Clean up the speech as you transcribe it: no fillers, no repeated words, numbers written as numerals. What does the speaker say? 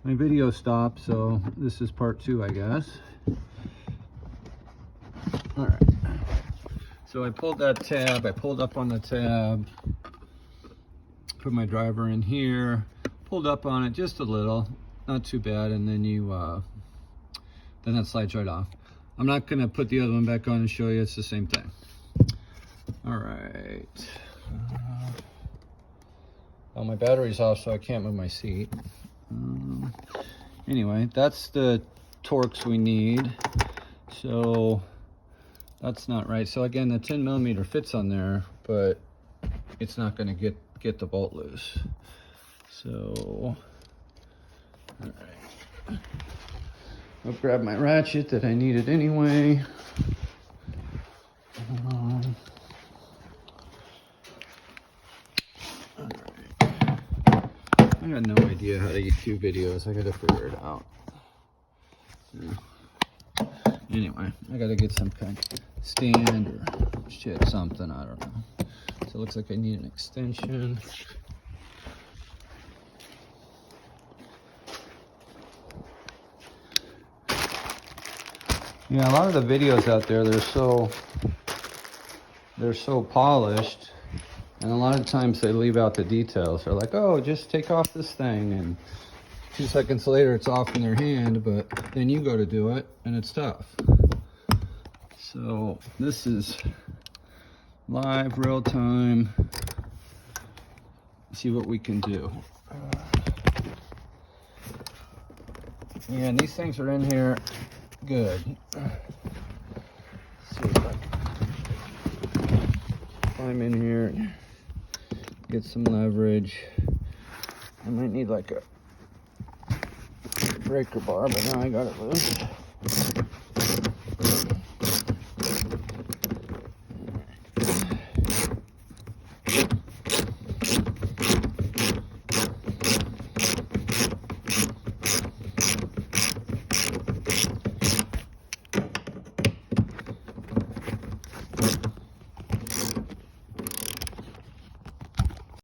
My video stopped, so this is part 2, I guess. All right. So I pulled that tab. I pulled up on the tab. Put my driver in here. Pulled up on it just a little, not too bad, and then then that slides right off. I'm not gonna put the other one back on and show you. It's the same thing. All right. Well, my battery's off, so I can't move my seat. Anyway, that's the Torx we need. So that's not right. So again, the 10mm fits on there, but it's not going to get the bolt loose. So, all right. I'll grab my ratchet that I needed anyway. All right. I got no idea how to do videos. I got to figure it out. Yeah. Anyway, I got to get some kind of stand or shit, something. I don't know. So it looks like I need an extension. Yeah, a lot of the videos out there, they're so polished, and a lot of times they leave out the details. They're like, oh, just take off this thing, and 2 seconds later it's off in their hand, but then you go to do it and it's tough. So this is live, real time. See what we can do. Yeah, and these things are in here good. Let's see if I can climb in here and get some leverage. I might need like a breaker bar, but now I got it loose.